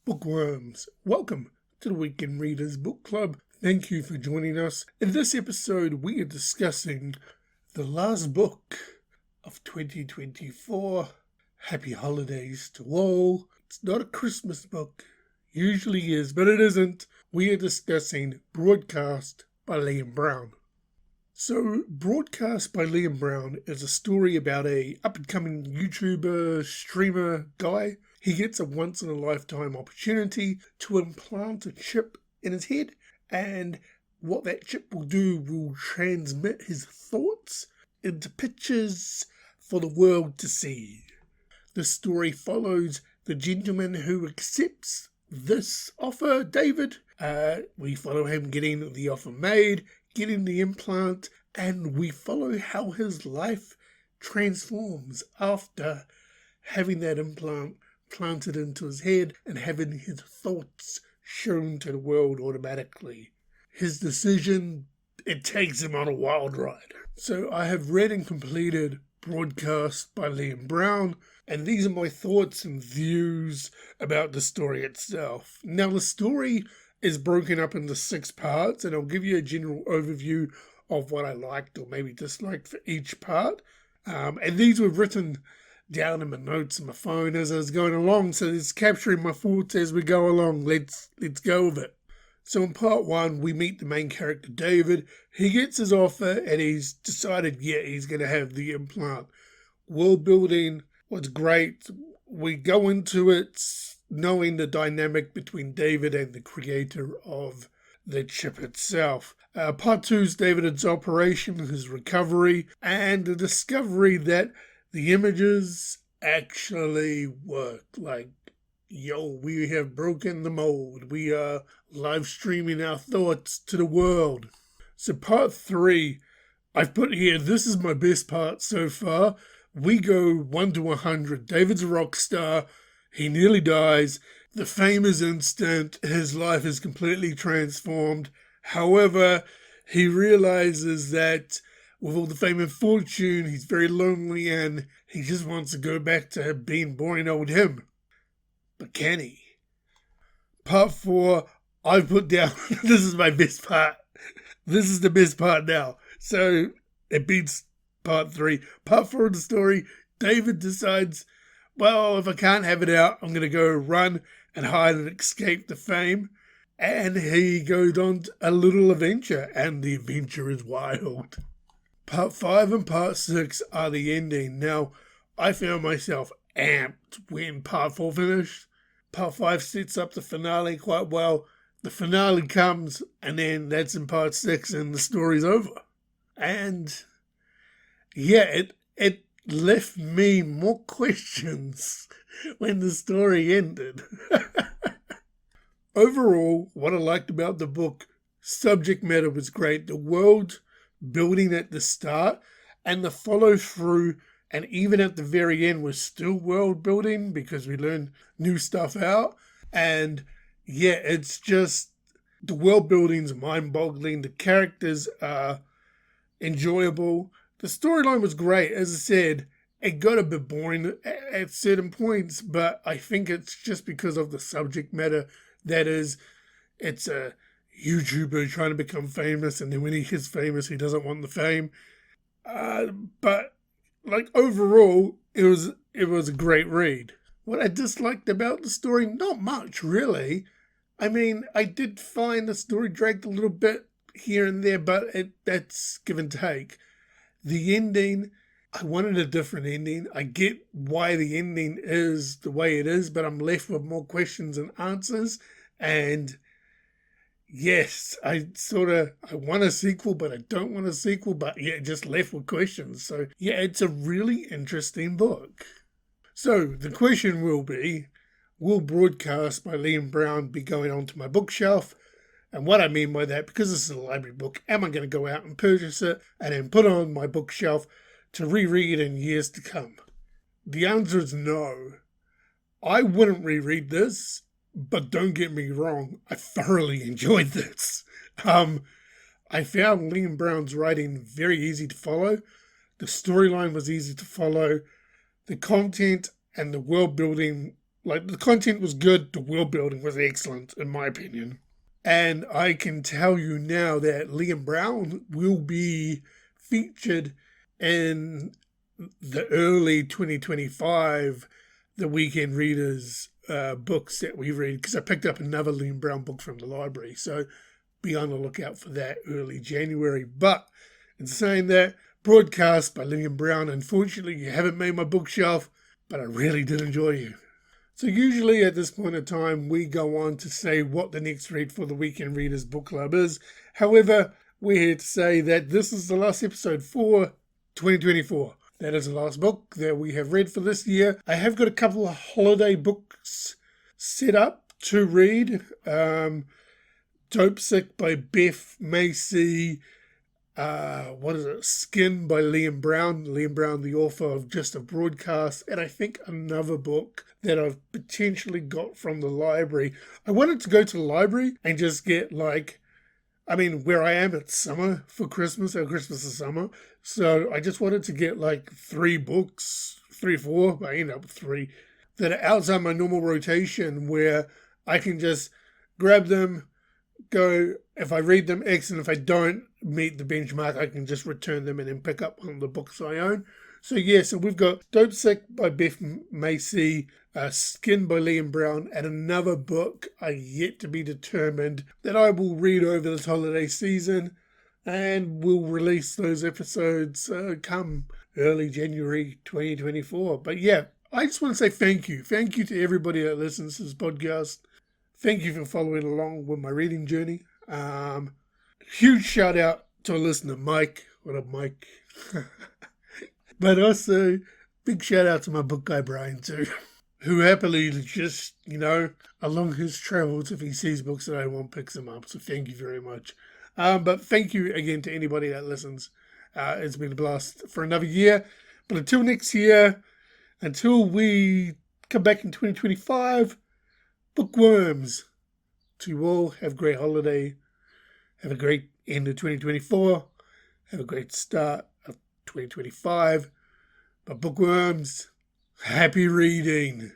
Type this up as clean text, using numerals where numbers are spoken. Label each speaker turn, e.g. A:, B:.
A: Bookworms, welcome to the Weekend Readers Book Club. Thank you for joining us. In this episode, we are discussing the last book of 2024. Happy holidays to all. It's not a Christmas book. Usually is, but it isn't. We are discussing Broadcast by Liam Brown. So, Broadcast by Liam Brown is a story about a up-and-coming YouTuber, streamer guy. He gets a once-in-a-lifetime opportunity to implant a chip in his head, and what that chip will do will transmit his thoughts into pictures for the world to see. The story follows the gentleman who accepts this offer, David. We follow him getting the offer made, getting the implant, and we follow how his life transforms after having that implant planted into his head and having his thoughts shown to the world automatically. His decision, it takes him on a wild ride. So I have read and completed Broadcast by Liam Brown, and these are my thoughts and views about the story itself. Now, the story is broken up into 6 parts, and I'll give you a general overview of what I liked or maybe disliked for each part. And these were written down in my notes on my phone as I was going along, so it's capturing my thoughts as we go along. Let's go with it. So in part 1, we meet the main character, David. He gets his offer and he's decided, he's going to have the implant. World building was great. We go into it knowing the dynamic between David and the creator of the chip itself. Part 2 is David's operation, his recovery, and the discovery that the images actually work. Like, we have broken the mold. We are live streaming our thoughts to the world. So part 3, I've put here, this is my best part so far. We go 1 to 100. David's a rock star. He nearly dies. The fame is instant. His life is completely transformed. However, he realizes that with all the fame and fortune, he's very lonely and he just wants to go back to being boring old him. But can he? Part 4, I've put down, this is my best part. This is the best part now. So it beats part 3. Part 4 of the story, David decides, well, if I can't have it out, I'm going to go run and hide and escape the fame. And he goes on a little adventure, and the adventure is wild. Part 5 and Part 6 are the ending. Now, I found myself amped when Part 4 finished. Part 5 sets up the finale quite well. The finale comes, and then that's in Part 6, and the story's over. And, it left me more questions when the story ended. Overall, what I liked about the book, subject matter was great. The world building at the start and the follow through, and even at the very end was still world building because we learned new stuff out. And it's just, the world building's mind boggling. The characters are enjoyable. The storyline was great. As I said, it got a bit boring at certain points, but I think it's just because of the subject matter. That is, it's a YouTuber trying to become famous, and then when he gets famous, he doesn't want the fame. But overall, it was a great read. What I disliked about the story, not much really. I mean, I did find the story dragged a little bit here and there, but that's give and take. The ending, I wanted a different ending. I get why the ending is the way it is, but I'm left with more questions than answers. And yes, I want a sequel, but I don't want a sequel, but just left with questions. So it's a really interesting book. So the question will be, will Broadcast by Liam Brown be going onto my bookshelf? And what I mean by that, because this is a library book, am I going to go out and purchase it and then put it on my bookshelf to reread in years to come? The answer is no. I wouldn't reread this, but don't get me wrong, I thoroughly enjoyed this. I found Liam Brown's writing very easy to follow. The storyline was easy to follow. The content and the world building Like, the content was good, the world building was excellent, in my opinion. And I can tell you now that Liam Brown will be featured in the early 2025, the Weekend Readers books that we read, because I picked up another Liam Brown book from the library. So be on the lookout for that early January. But in saying that, broadcast by Liam Brown, unfortunately, you haven't made my bookshelf, but I really did enjoy you. So usually at this point in time, we go on to say what the next read for the Weekend Readers Book Club is. However, we're here to say that this is the last episode for 2024. That is the last book that we have read for this year. I have got a couple of holiday books set up to read. Dope Sick by Beth Macy. Skin by Liam Brown. Liam Brown, the author of Just a Broadcast. And I think another book that I've potentially got from the library. I wanted to go to the library and just get where I am, it's summer for Christmas. Our Christmas is summer. So I just wanted to get 3 books, 3 or 4, but I ended up with 3, that are outside my normal rotation, where I can just grab them, go, if I read them, excellent. If I don't meet the benchmark, I can just return them and then pick up one of the books I own. So we've got Dope Sick by Beth Macy, Skin by Liam Brown, and another book yet to be determined that I will read over this holiday season, and we'll release those episodes come early January 2024. But yeah, I just want to say thank you. Thank you to everybody that listens to this podcast. Thank you for following along with my reading journey. Huge shout out to our listener, Mike. What up, Mike? But also, big shout out to my book guy, Brian, too, who happily just, along his travels, if he sees books that I want, picks them up. So thank you very much. But thank you again to anybody that listens. It's been a blast for another year. But until next year, until we come back in 2025, Bookworms. To you all, have a great holiday. Have a great end of 2024. Have a great start of 2025. But Bookworms, happy reading.